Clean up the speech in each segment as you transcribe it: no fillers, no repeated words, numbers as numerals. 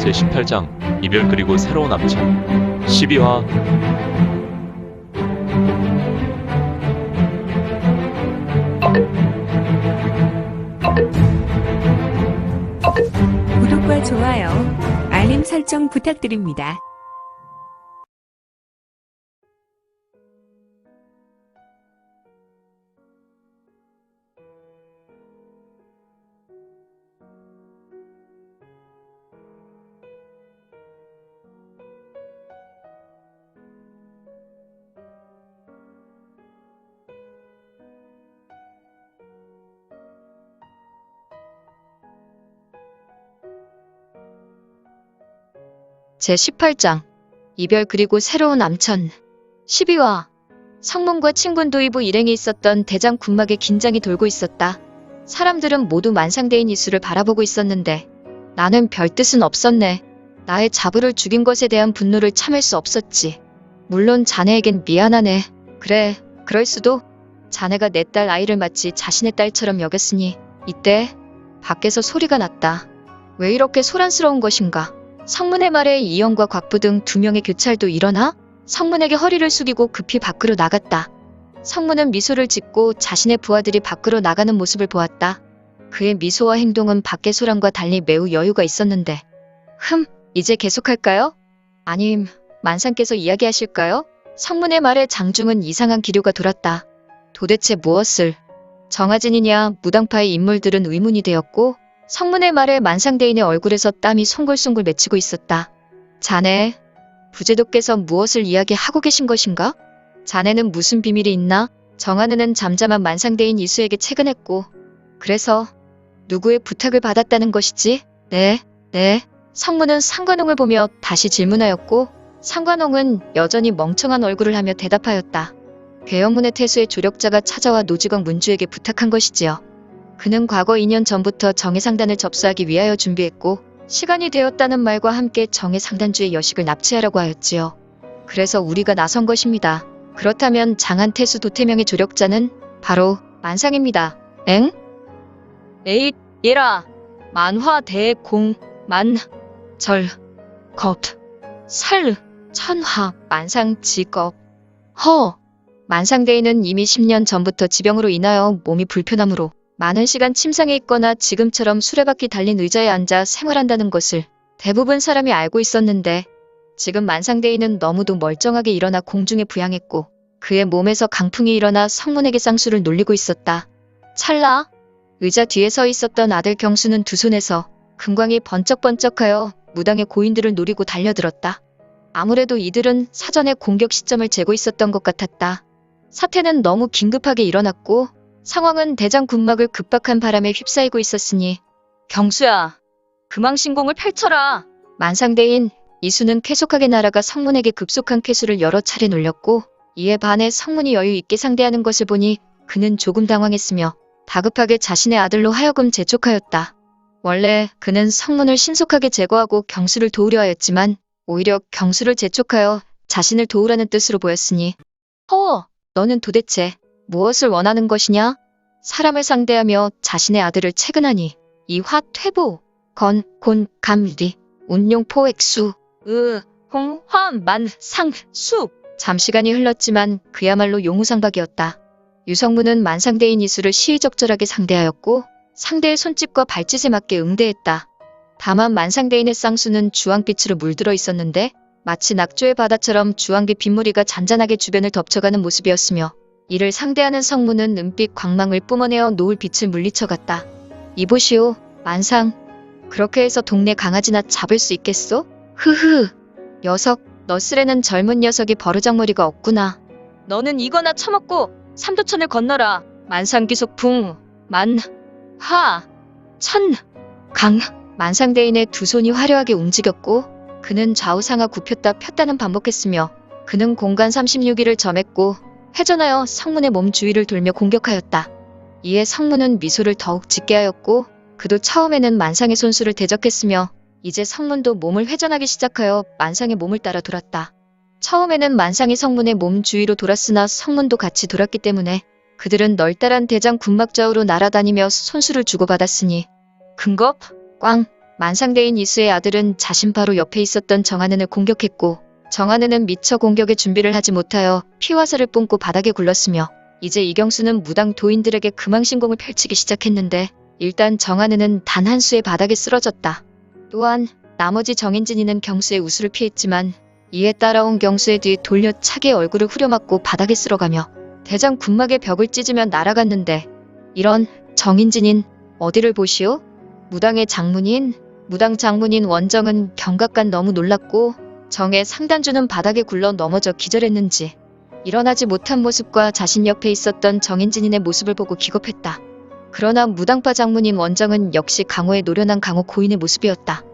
제18장 이별 그리고 새로운 암천 12화. 구독과 좋아요, 알림 설정 부탁드립니다. 제18장 이별 그리고 새로운 암천 12화. 성문과 친군도이부 일행이 있었던 대장 군막에 긴장이 돌고 있었다. 사람들은 모두 만상대인 이수를 바라보고 있었는데 나는 별 뜻은 없었네. 나의 자부를 죽인 것에 대한 분노를 참을 수 없었지. 물론 자네에겐 미안하네. 그래, 그럴 수도. 자네가 내 딸 아이를 마치 자신의 딸처럼 여겼으니. 이때 밖에서 소리가 났다. 왜 이렇게 소란스러운 것인가? 성문의 말에 이영과 곽부 등 2명의 교찰도 일어나 성문에게 허리를 숙이고 급히 밖으로 나갔다. 성문은 미소를 짓고 자신의 부하들이 밖으로 나가는 모습을 보았다. 그의 미소와 행동은 밖의 소란과 달리 매우 여유가 있었는데. 이제 계속할까요? 아님 만상께서 이야기하실까요? 성문의 말에 장중은 이상한 기류가 돌았다. 도대체 무엇을? 정하진이냐 무당파의 인물들은 의문이 되었고 성문의 말에 만상대인의 얼굴에서 땀이 송글송글 맺히고 있었다. 자네, 부제도께서 무엇을 이야기하고 계신 것인가? 자네는 무슨 비밀이 있나? 정하는은 잠잠한 만상대인 이수에게 채근했고. 그래서 누구의 부탁을 받았다는 것이지? 네. 성문은 상관홍을 보며 다시 질문하였고 상관홍은 여전히 멍청한 얼굴을 하며 대답하였다. 괴영문의 태수의 조력자가 찾아와 노지광 문주에게 부탁한 것이지요. 그는 과거 2년 전부터 정해상단을 접수하기 위하여 준비했고 시간이 되었다는 말과 함께 정해상단주의 여식을 납치하라고 하였지요. 그래서 우리가 나선 것입니다. 그렇다면 장한태수 도태명의 조력자는 바로 만상입니다. 엥? 에잇, 얘라. 만화 대공 만 절 겁 살 천화 만상 직업 허. 만상대인은 이미 10년 전부터 지병으로 인하여 몸이 불편하므로 많은 시간 침상에 있거나 지금처럼 수레바퀴 달린 의자에 앉아 생활한다는 것을 대부분 사람이 알고 있었는데 지금 만상대인은 너무도 멀쩡하게 일어나 공중에 부양했고 그의 몸에서 강풍이 일어나 성문에게 쌍수를 놀리고 있었다. 찰나 의자 뒤에 서 있었던 아들 경수는 두 손에서 금광이 번쩍번쩍하여 무당의 고인들을 노리고 달려들었다. 아무래도 이들은 사전에 공격 시점을 재고 있었던 것 같았다. 사태는 너무 긴급하게 일어났고 상황은 대장 군막을 급박한 바람에 휩싸이고 있었으니 경수야, 금왕신공을 펼쳐라. 만상대인 이수는 쾌속하게 날아가 성문에게 급속한 쾌수를 여러 차례 놀렸고 이에 반해 성문이 여유 있게 상대하는 것을 보니 그는 조금 당황했으며 다급하게 자신의 아들로 하여금 재촉하였다. 원래 그는 성문을 신속하게 제거하고 경수를 도우려 하였지만 오히려 경수를 재촉하여 자신을 도우라는 뜻으로 보였으니 너는 도대체 무엇을 원하는 것이냐? 사람을 상대하며 자신의 아들을 채근하니 이화 퇴보 건 곤 감리 운용 포액수 홍 화 만 상 수. 잠시간이 흘렀지만 그야말로 용우상박이었다. 유성문은 만상대인 이수를 시의적절하게 상대하였고 상대의 손짓과 발짓에 맞게 응대했다. 다만 만상대인의 쌍수는 주황빛으로 물들어 있었는데 마치 낙조의 바다처럼 주황빛 빗무리가 잔잔하게 주변을 덮쳐가는 모습이었으며 이를 상대하는 성문은 은빛 광망을 뿜어내어 노을 빛을 물리쳐갔다. 이보시오, 만상. 그렇게 해서 동네 강아지나 잡을 수 있겠소? 녀석, 너스레는 젊은 녀석이 버르장머리가 없구나. 너는 이거나 처먹고 삼도천을 건너라. 만상귀속 붕, 만, 하, 천, 강. 만상대인의 두 손이 화려하게 움직였고 그는 좌우상하 굽혔다 폈다는 반복했으며 그는 공간 36일을 점했고 회전하여 성문의 몸 주위를 돌며 공격하였다. 이에 성문은 미소를 더욱 짓게 하였고 그도 처음에는 만상의 손수를 대적했으며 이제 성문도 몸을 회전하기 시작하여 만상의 몸을 따라 돌았다. 처음에는 만상이 성문의 몸 주위로 돌았으나 성문도 같이 돌았기 때문에 그들은 널따란 대장 군막 좌우로 날아다니며 손수를 주고받았으니 근겁, 꽝, 만상대인 이수의 아들은 자신 바로 옆에 있었던 정하는을 공격했고 정하는은 미처 공격의 준비를 하지 못하여 피화살을 뿜고 바닥에 굴렀으며 이제 이경수는 무당 도인들에게 금왕신공을 펼치기 시작했는데 일단 정하는은 단 한 수의 바닥에 쓰러졌다. 또한 나머지 정인진이는 경수의 우수를 피했지만 이에 따라온 경수의 뒤에 돌려 차게 얼굴을 후려맞고 바닥에 쓸어가며 대장 군막의 벽을 찢으며 날아갔는데 이런 정인진인 어디를 보시오? 무당의 장문인 무당 장문인 원정은 경각간 너무 놀랐고 정의 상단주는 바닥에 굴러 넘어져 기절했는지 일어나지 못한 모습과 자신 옆에 있었던 정인진인의 모습을 보고 기겁했다. 그러나 무당파 장문인 원정은 역시 강호의 노련한 강호 고인의 모습이었다.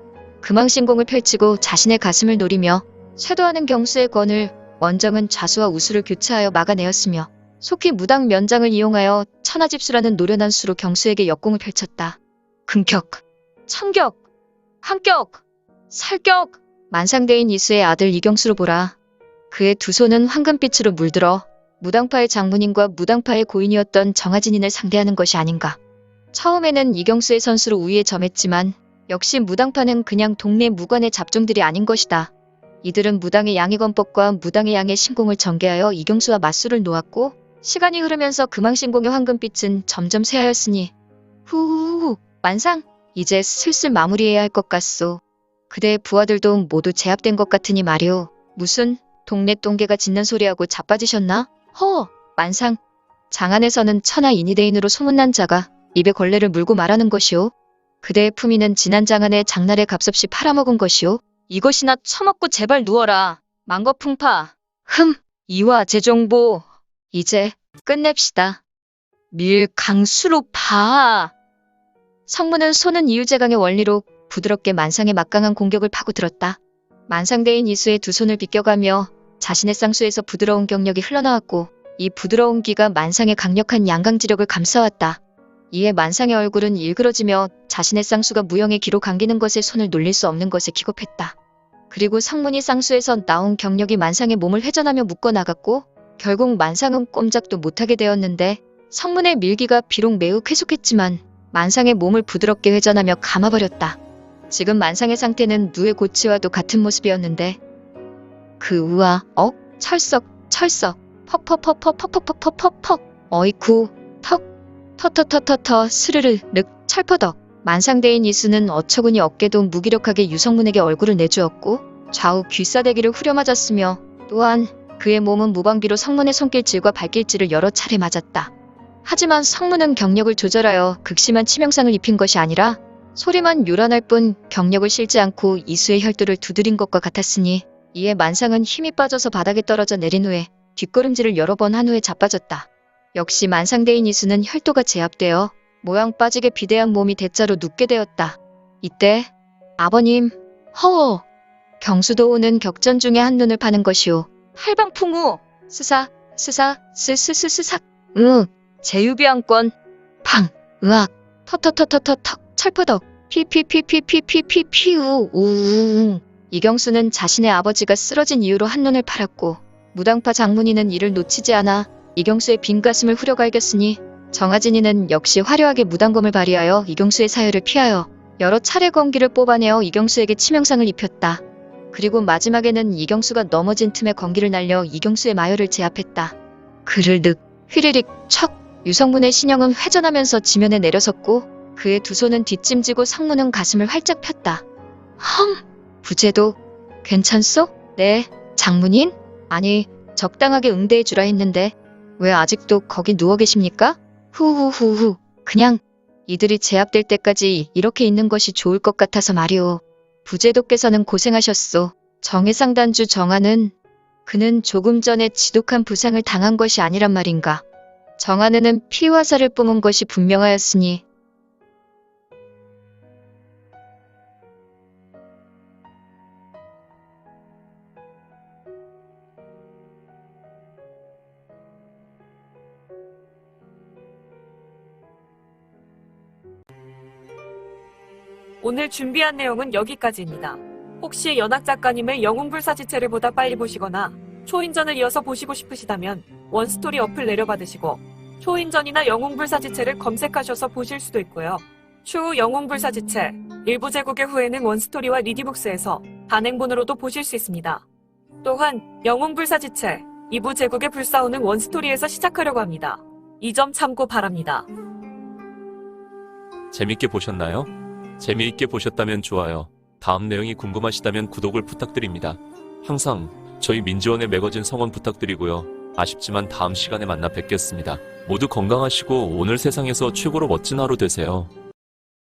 금왕신공을 펼치고 자신의 가슴을 노리며 쇄도하는 경수의 권을 원정은 좌수와 우수를 교차하여 막아내었으며 속히 무당 면장을 이용하여 천하집수라는 노련한 수로 경수에게 역공을 펼쳤다. 금격, 천격, 한격, 살격! 만상대인 이수의 아들 이경수로 보라. 그의 두 손은 황금빛으로 물들어 무당파의 장문인과 무당파의 고인이었던 정하진인을 상대하는 것이 아닌가. 처음에는 이경수의 선수로 우위에 점했지만 역시 무당파는 그냥 동네 무관의 잡종들이 아닌 것이다. 이들은 무당의 양의권법과 무당의 양의 신공을 전개하여 이경수와 맞수를 놓았고 시간이 흐르면서 금왕신공의 황금빛은 점점 쇠하였으니 후후후 만상 이제 슬슬 마무리해야 할 것 같소. 그대의 부하들도 모두 제압된 것 같으니 말이오. 무슨 동네 똥개가 짖는 소리하고 자빠지셨나? 허! 만상. 장안에서는 천하 인이대인으로 소문난 자가 입에 걸레를 물고 말하는 것이오. 그대의 품위는 지난 장안에 장날에 값없이 팔아먹은 것이오. 이것이나 처먹고 제발 누워라. 망거풍파. 이와 제정보. 이제 끝냅시다. 밀강수로 파. 성문은 손은 이유제강의 원리로 부드럽게 만상의 막강한 공격을 파고들었다. 만상대인 이수의 두 손을 비껴가며 자신의 쌍수에서 부드러운 경력이 흘러나왔고 이 부드러운 기가 만상의 강력한 양강지력을 감싸왔다. 이에 만상의 얼굴은 일그러지며 자신의 쌍수가 무형의 기로 감기는 것에 손을 놀릴 수 없는 것에 기겁했다. 그리고 성문이 쌍수에서 나온 경력이 만상의 몸을 회전하며 묶어나갔고 결국 만상은 꼼짝도 못하게 되었는데 성문의 밀기가 비록 매우 쾌속했지만 만상의 몸을 부드럽게 회전하며 감아버렸다. 지금 만상의 상태는 누의 고치와도 같은 모습이었는데 그 우아, 철썩, 퍽퍽퍽퍽퍽퍽퍽퍽퍽, 어이쿠, 턱, 터터터터터, 스르르, 륵, 철퍼덕. 만상대인 이수는 어처구니 없게도 무기력하게 유성문에게 얼굴을 내주었고 좌우 귀싸대기를 후려맞았으며 또한 그의 몸은 무방비로 성문의 손길질과 발길질을 여러 차례 맞았다. 하지만 성문은 경력을 조절하여 극심한 치명상을 입힌 것이 아니라 소리만 요란할 뿐 경력을 실지 않고 이수의 혈도를 두드린 것과 같았으니 이에 만상은 힘이 빠져서 바닥에 떨어져 내린 후에 뒷걸음질을 여러 번 한 후에 자빠졌다. 역시 만상대인 이수는 혈도가 제압되어 모양 빠지게 비대한 몸이 대자로 눕게 되었다. 이때 아버님, 허! 경수도우는 격전 중에 한눈을 파는 것이오. 할방풍우! 스사, 스스스스삭! 제유비안권! 팡! 으악! 터터터터터턱! 철퍼덕! 피피피피피피피피우! 이경수는 자신의 아버지가 쓰러진 이유로 한눈을 팔았고 무당파 장문이는 이를 놓치지 않아 이경수의 빈 가슴을 후려갈겼으니 정하진이는 역시 화려하게 무당검을 발휘하여 이경수의 사혈을 피하여 여러 차례 검기를 뽑아내어 이경수에게 치명상을 입혔다. 그리고 마지막에는 이경수가 넘어진 틈에 검기를 날려 이경수의 마혈을 제압했다. 그를 늑, 휘리릭, 척! 유성문의 신형은 회전하면서 지면에 내려섰고 그의 두 손은 뒷짐지고 성문은 가슴을 활짝 폈다. 부제도 괜찮소? 네, 장문인? 아니, 적당하게 응대해 주라 했는데 왜 아직도 거기 누워 계십니까? 후후후후, 그냥 이들이 제압될 때까지 이렇게 있는 것이 좋을 것 같아서 말이오. 부제도께서는 고생하셨소. 정해상단주 정하는 그는 조금 전에 지독한 부상을 당한 것이 아니란 말인가. 정하는은 피화살을 뿜은 것이 분명하였으니 오늘 준비한 내용은 여기까지입니다. 혹시 연학 작가님의 영웅불사지체를 보다 빨리 보시거나 초인전을 이어서 보시고 싶으시다면 원스토리 어플 내려받으시고 초인전이나 영웅불사지체를 검색하셔서 보실 수도 있고요. 추후 영웅불사지체 일부 제국의 후에는 원스토리와 리디북스에서 단행본으로도 보실 수 있습니다. 또한 영웅불사지체 2부 제국의 불사오는 원스토리에서 시작하려고 합니다. 이 점 참고 바랍니다. 재밌게 보셨나요? 재미있게 보셨다면 좋아요. 다음 내용이 궁금하시다면 구독을 부탁드립니다. 항상 저희 민지원의 매거진 성원 부탁드리고요. 아쉽지만 다음 시간에 만나 뵙겠습니다. 모두 건강하시고 오늘 세상에서 최고로 멋진 하루 되세요.